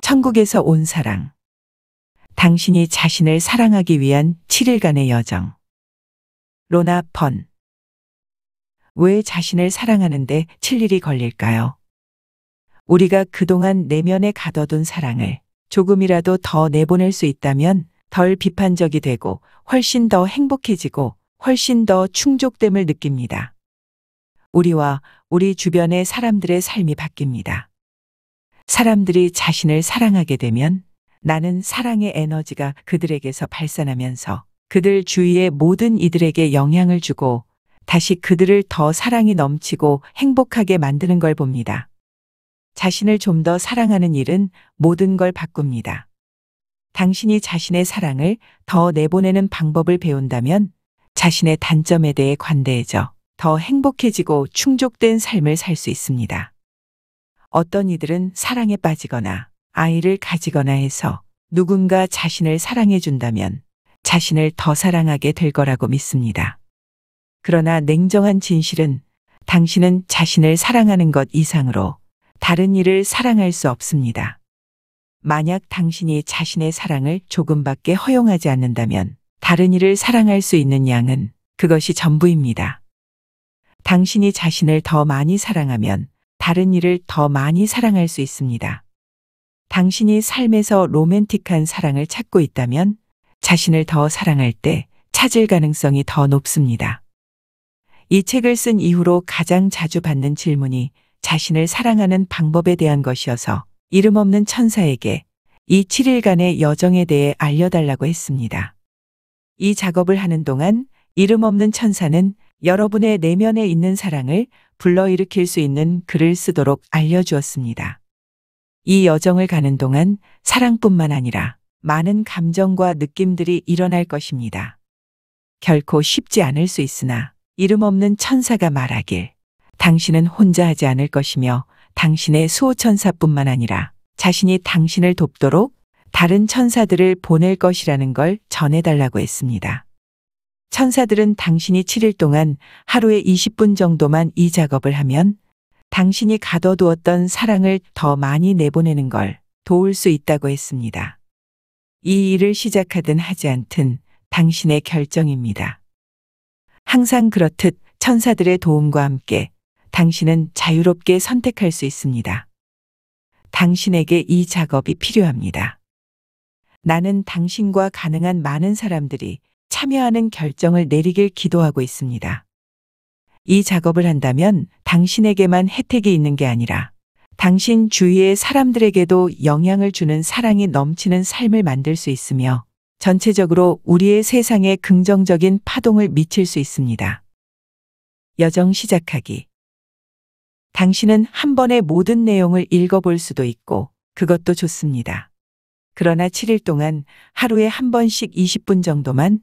천국에서 온 사랑. 당신이 자신을 사랑하기 위한 7일간의 여정. 로나 펀. 왜 자신을 사랑하는데 7일이 걸릴까요? 우리가 그동안 내면에 가둬둔 사랑을 조금이라도 더 내보낼 수 있다면 덜 비판적이 되고 훨씬 더 행복해지고 훨씬 더 충족됨을 느낍니다. 우리와 우리 주변의 사람들의 삶이 바뀝니다. 사람들이 자신을 사랑하게 되면 나는 사랑의 에너지가 그들에게서 발산하면서 그들 주위의 모든 이들에게 영향을 주고 다시 그들을 더 사랑이 넘치고 행복하게 만드는 걸 봅니다. 자신을 좀 더 사랑하는 일은 모든 걸 바꿉니다. 당신이 자신의 사랑을 더 내보내는 방법을 배운다면 자신의 단점에 대해 관대해져 더 행복해지고 충족된 삶을 살 수 있습니다. 어떤 이들은 사랑에 빠지거나 아이를 가지거나 해서 누군가 자신을 사랑해 준다면 자신을 더 사랑하게 될 거라고 믿습니다. 그러나 냉정한 진실은 당신은 자신을 사랑하는 것 이상으로 다른 이를 사랑할 수 없습니다. 만약 당신이 자신의 사랑을 조금밖에 허용하지 않는다면 다른 이를 사랑할 수 있는 양은 그것이 전부입니다. 당신이 자신을 더 많이 사랑하면 다른 이를 더 많이 사랑할 수 있습니다. 당신이 삶에서 로맨틱한 사랑을 찾고 있다면 자신을 더 사랑할 때 찾을 가능성이 더 높습니다. 이 책을 쓴 이후로 가장 자주 받는 질문이 자신을 사랑하는 방법에 대한 것이어서 이름 없는 천사에게 이 7일간의 여정에 대해 알려달라고 했습니다. 이 작업을 하는 동안 이름 없는 천사는 여러분의 내면에 있는 사랑을 불러일으킬 수 있는 글을 쓰도록 알려주었습니다. 이 여정을 가는 동안 사랑뿐만 아니라 많은 감정과 느낌들이 일어날 것입니다. 결코 쉽지 않을 수 있으나 이름 없는 천사가 말하길 당신은 혼자 하지 않을 것이며 당신의 수호천사뿐만 아니라 자신이 당신을 돕도록 다른 천사들을 보낼 것이라는 걸 전해달라고 했습니다. 천사들은 당신이 7일 동안 하루에 20분 정도만 이 작업을 하면 당신이 가둬두었던 사랑을 더 많이 내보내는 걸 도울 수 있다고 했습니다. 이 일을 시작하든 하지 않든 당신의 결정입니다. 항상 그렇듯 천사들의 도움과 함께 당신은 자유롭게 선택할 수 있습니다. 당신에게 이 작업이 필요합니다. 나는 당신과 가능한 많은 사람들이 참여하는 결정을 내리길 기도하고 있습니다. 이 작업을 한다면 당신에게만 혜택이 있는 게 아니라 당신 주위의 사람들에게도 영향을 주는 사랑이 넘치는 삶을 만들 수 있으며 전체적으로 우리의 세상에 긍정적인 파동을 미칠 수 있습니다. 여정 시작하기. 당신은 한 번에 모든 내용을 읽어볼 수도 있고 그것도 좋습니다. 그러나 7일 동안 하루에 한 번씩 20분 정도만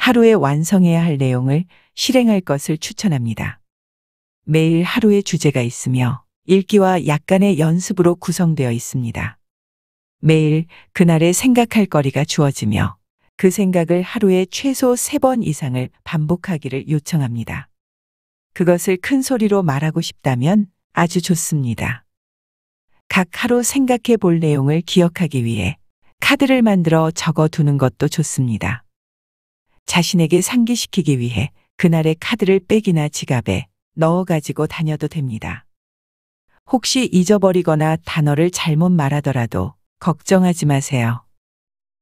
하루에 완성해야 할 내용을 실행할 것을 추천합니다. 매일 하루의 주제가 있으며 읽기와 약간의 연습으로 구성되어 있습니다. 매일 그날의 생각할 거리가 주어지며 그 생각을 하루에 최소 3번 이상을 반복하기를 요청합니다. 그것을 큰 소리로 말하고 싶다면 아주 좋습니다. 각 하루 생각해 볼 내용을 기억하기 위해 카드를 만들어 적어 두는 것도 좋습니다. 자신에게 상기시키기 위해 그날의 카드를 백이나 지갑에 넣어 가지고 다녀도 됩니다. 혹시 잊어버리거나 단어를 잘못 말하더라도 걱정하지 마세요.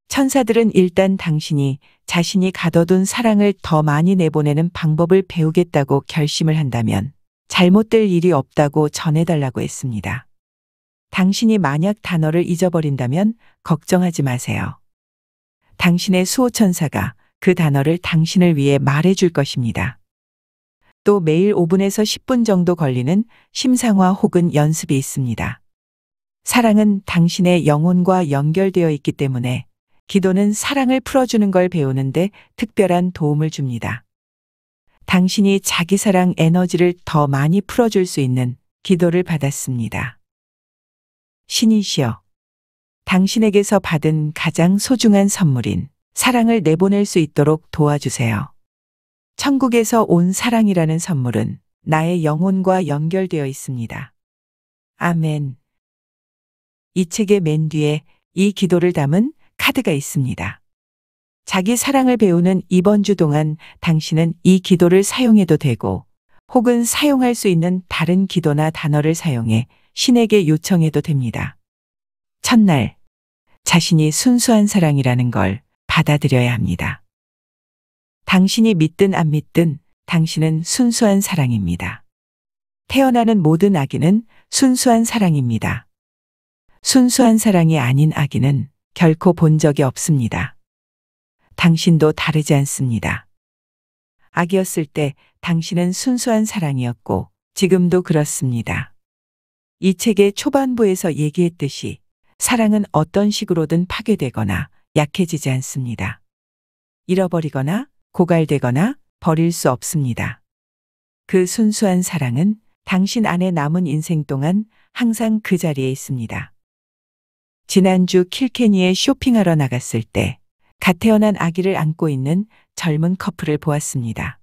천사들은 일단 당신이 자신이 가둬둔 사랑을 더 많이 내보내는 방법을 배우겠다고 결심을 한다면 잘못될 일이 없다고 전해달라고 했습니다. 당신이 만약 단어를 잊어버린다면 걱정하지 마세요. 당신의 수호천사가 그 단어를 당신을 위해 말해줄 것입니다. 또 매일 5분에서 10분 정도 걸리는 심상화 혹은 연습이 있습니다. 사랑은 당신의 영혼과 연결되어 있기 때문에 기도는 사랑을 풀어주는 걸 배우는데 특별한 도움을 줍니다. 당신이 자기 사랑 에너지를 더 많이 풀어줄 수 있는 기도를 받았습니다. 신이시여, 당신에게서 받은 가장 소중한 선물인 사랑을 내보낼 수 있도록 도와주세요. 천국에서 온 사랑이라는 선물은 나의 영혼과 연결되어 있습니다. 아멘. 이 책의 맨 뒤에 이 기도를 담은 카드가 있습니다. 자기 사랑을 배우는 이번 주 동안 당신은 이 기도를 사용해도 되고 혹은 사용할 수 있는 다른 기도나 단어를 사용해 신에게 요청해도 됩니다. 첫날, 자신이 순수한 사랑이라는 걸 받아들여야 합니다. 당신이 믿든 안 믿든 당신은 순수한 사랑입니다. 태어나는 모든 아기는 순수한 사랑입니다. 순수한 사랑이 아닌 아기는 결코 본 적이 없습니다. 당신도 다르지 않습니다. 아기였을 때 당신은 순수한 사랑이었고 지금도 그렇습니다. 이 책의 초반부에서 얘기했듯이 사랑은 어떤 식으로든 파괴되거나 약해지지 않습니다. 잃어버리거나 고갈되거나 버릴 수 없습니다. 그 순수한 사랑은 당신 안에 남은 인생 동안 항상 그 자리에 있습니다. 지난주 킬케니에 쇼핑하러 나갔을 때 갓 태어난 아기를 안고 있는 젊은 커플을 보았습니다.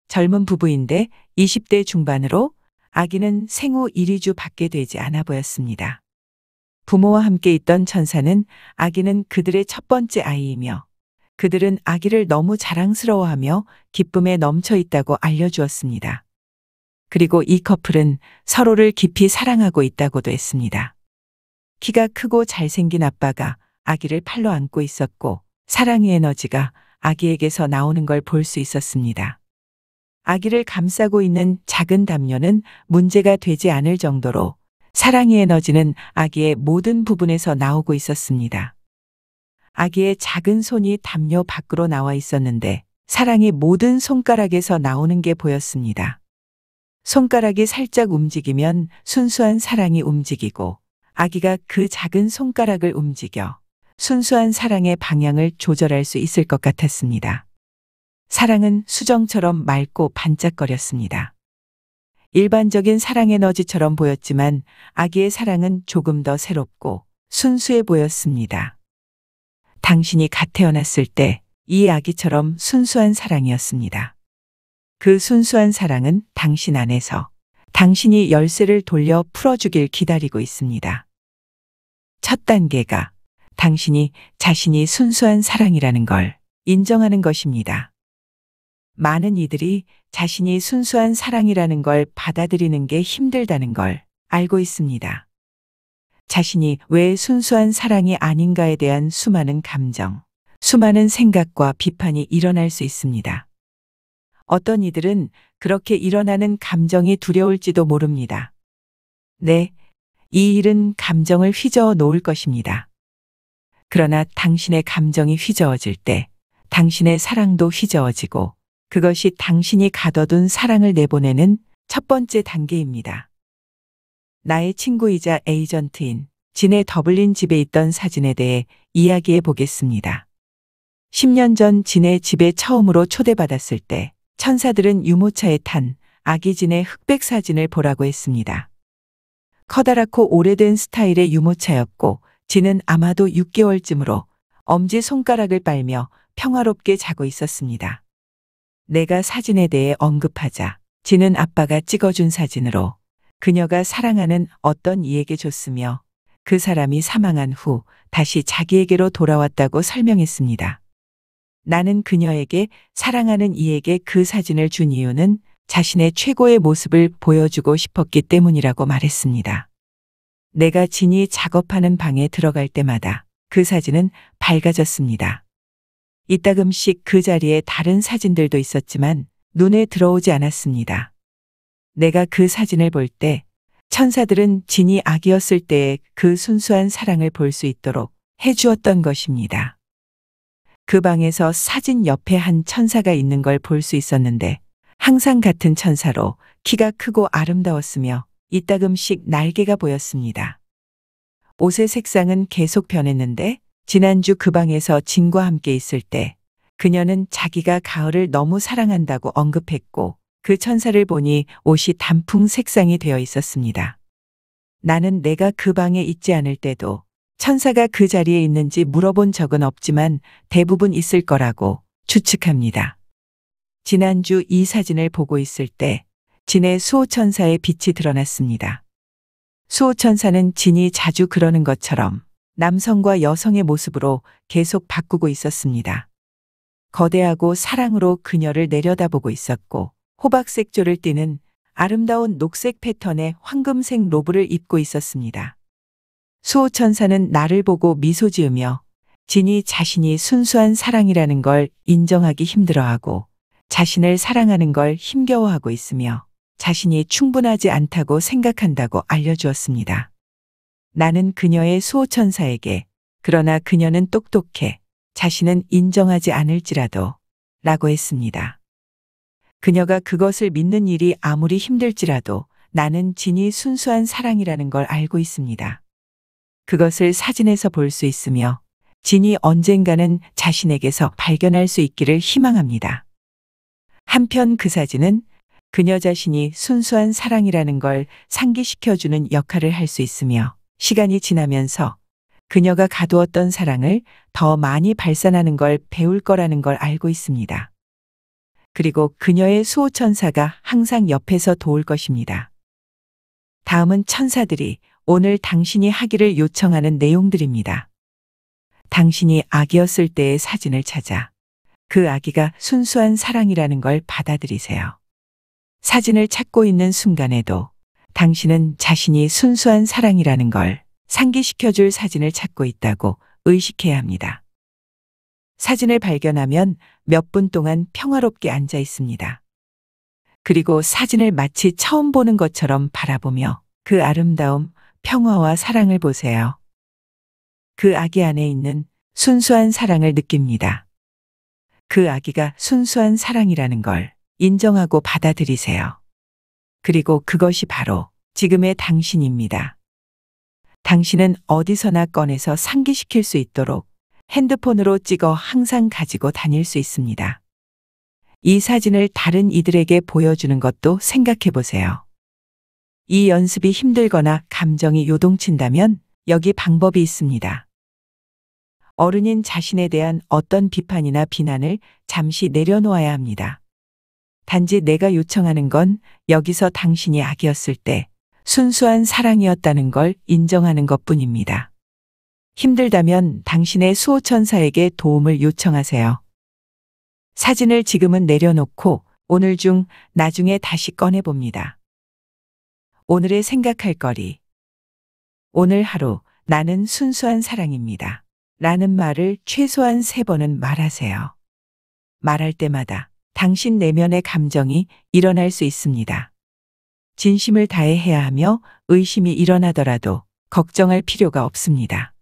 젊은 부부인데 20대 중반으로 아기는 생후 1~2주 밖에 되지 않아 보였습니다. 부모와 함께 있던 천사는 아기는 그들의 첫 번째 아이이며 그들은 아기를 너무 자랑스러워하며 기쁨에 넘쳐 있다고 알려주었습니다. 그리고 이 커플은 서로를 깊이 사랑하고 있다고도 했습니다. 키가 크고 잘생긴 아빠가 아기를 팔로 안고 있었고 사랑의 에너지가 아기에게서 나오는 걸 볼 수 있었습니다. 아기를 감싸고 있는 작은 담요는 문제가 되지 않을 정도로 사랑의 에너지는 아기의 모든 부분에서 나오고 있었습니다. 아기의 작은 손이 담요 밖으로 나와 있었는데 사랑이 모든 손가락에서 나오는 게 보였습니다. 손가락이 살짝 움직이면 순수한 사랑이 움직이고 아기가 그 작은 손가락을 움직여 순수한 사랑의 방향을 조절할 수 있을 것 같았습니다. 사랑은 수정처럼 맑고 반짝거렸습니다. 일반적인 사랑 에너지처럼 보였지만 아기의 사랑은 조금 더 새롭고 순수해 보였습니다. 당신이 갓 태어났을 때 이 아기처럼 순수한 사랑이었습니다. 그 순수한 사랑은 당신 안에서 당신이 열쇠를 돌려 풀어주길 기다리고 있습니다. 첫 단계가 당신이 자신이 순수한 사랑이라는 걸 인정하는 것입니다. 많은 이들이 자신이 순수한 사랑이라는 걸 받아들이는 게 힘들다는 걸 알고 있습니다. 자신이 왜 순수한 사랑이 아닌가에 대한 수많은 감정, 수많은 생각과 비판이 일어날 수 있습니다. 어떤 이들은 그렇게 일어나는 감정이 두려울지도 모릅니다. 네, 이 일은 감정을 휘저어 놓을 것입니다. 그러나 당신의 감정이 휘저어질 때 당신의 사랑도 휘저어지고 그것이 당신이 가둬둔 사랑을 내보내는 첫 번째 단계입니다. 나의 친구이자 에이전트인 진의 더블린 집에 있던 사진에 대해 이야기해 보겠습니다. 10년 전 진의 집에 처음으로 초대받았을 때 천사들은 유모차에 탄 아기 진의 흑백 사진을 보라고 했습니다. 커다랗고 오래된 스타일의 유모차였고 진은 아마도 6개월쯤으로 엄지손가락을 빨며 평화롭게 자고 있었습니다. 내가 사진에 대해 언급하자 진은 아빠가 찍어준 사진으로 그녀가 사랑하는 어떤 이에게 줬으며 그 사람이 사망한 후 다시 자기에게로 돌아왔다고 설명했습니다. 나는 그녀에게 사랑하는 이에게 그 사진을 준 이유는 자신의 최고의 모습을 보여주고 싶었기 때문이라고 말했습니다. 내가 진이 작업하는 방에 들어갈 때마다 그 사진은 밝아졌습니다. 이따금씩 그 자리에 다른 사진들도 있었지만 눈에 들어오지 않았습니다. 내가 그 사진을 볼 때 천사들은 진이 아기였을 때의 그 순수한 사랑을 볼 수 있도록 해주었던 것입니다. 그 방에서 사진 옆에 한 천사가 있는 걸 볼 수 있었는데 항상 같은 천사로 키가 크고 아름다웠으며 이따금씩 날개가 보였습니다. 옷의 색상은 계속 변했는데 지난주 그 방에서 진과 함께 있을 때 그녀는 자기가 가을을 너무 사랑한다고 언급했고 그 천사를 보니 옷이 단풍 색상이 되어 있었습니다. 나는 내가 그 방에 있지 않을 때도 천사가 그 자리에 있는지 물어본 적은 없지만 대부분 있을 거라고 추측합니다. 지난주 이 사진을 보고 있을 때 진의 수호천사의 빛이 드러났습니다. 수호천사는 진이 자주 그러는 것처럼 남성과 여성의 모습으로 계속 바꾸고 있었습니다. 거대하고 사랑으로 그녀를 내려다보고 있었고 호박색 조를 띠는 아름다운 녹색 패턴의 황금색 로브를 입고 있었습니다. 수호천사는 나를 보고 미소 지으며 진이 자신이 순수한 사랑이라는 걸 인정하기 힘들어하고 자신을 사랑하는 걸 힘겨워하고 있으며 자신이 충분하지 않다고 생각한다고 알려주었습니다. 나는 그녀의 수호천사에게 그러나 그녀는 똑똑해 자신은 인정하지 않을지라도 라고 했습니다. 그녀가 그것을 믿는 일이 아무리 힘들지라도 나는 진이 순수한 사랑이라는 걸 알고 있습니다. 그것을 사진에서 볼 수 있으며 진이 언젠가는 자신에게서 발견할 수 있기를 희망합니다. 한편 그 사진은 그녀 자신이 순수한 사랑이라는 걸 상기시켜주는 역할을 할 수 있으며 시간이 지나면서 그녀가 가두었던 사랑을 더 많이 발산하는 걸 배울 거라는 걸 알고 있습니다. 그리고 그녀의 수호천사가 항상 옆에서 도울 것입니다. 다음은 천사들이 오늘 당신이 하기를 요청하는 내용들입니다. 당신이 아기였을 때의 사진을 찾아 그 아기가 순수한 사랑이라는 걸 받아들이세요. 사진을 찾고 있는 순간에도 당신은 자신이 순수한 사랑이라는 걸 상기시켜줄 사진을 찾고 있다고 의식해야 합니다. 사진을 발견하면 몇 분 동안 평화롭게 앉아 있습니다. 그리고 사진을 마치 처음 보는 것처럼 바라보며 그 아름다움, 평화와 사랑을 보세요. 그 아기 안에 있는 순수한 사랑을 느낍니다. 그 아기가 순수한 사랑이라는 걸 인정하고 받아들이세요. 그리고 그것이 바로 지금의 당신입니다. 당신은 어디서나 꺼내서 상기시킬 수 있도록 핸드폰으로 찍어 항상 가지고 다닐 수 있습니다. 이 사진을 다른 이들에게 보여주는 것도 생각해 보세요. 이 연습이 힘들거나 감정이 요동친다면 여기 방법이 있습니다. 어른인 자신에 대한 어떤 비판이나 비난을 잠시 내려놓아야 합니다. 단지 내가 요청하는 건 여기서 당신이 아기였을 때 순수한 사랑이었다는 걸 인정하는 것뿐입니다. 힘들다면 당신의 수호천사에게 도움을 요청하세요. 사진을 지금은 내려놓고 오늘 중 나중에 다시 꺼내봅니다. 오늘의 생각할 거리. 오늘 하루 나는 순수한 사랑입니다. 라는 말을 최소한 3번은 말하세요. 말할 때마다 당신 내면의 감정이 일어날 수 있습니다. 진심을 다해 해야 하며 의심이 일어나더라도 걱정할 필요가 없습니다.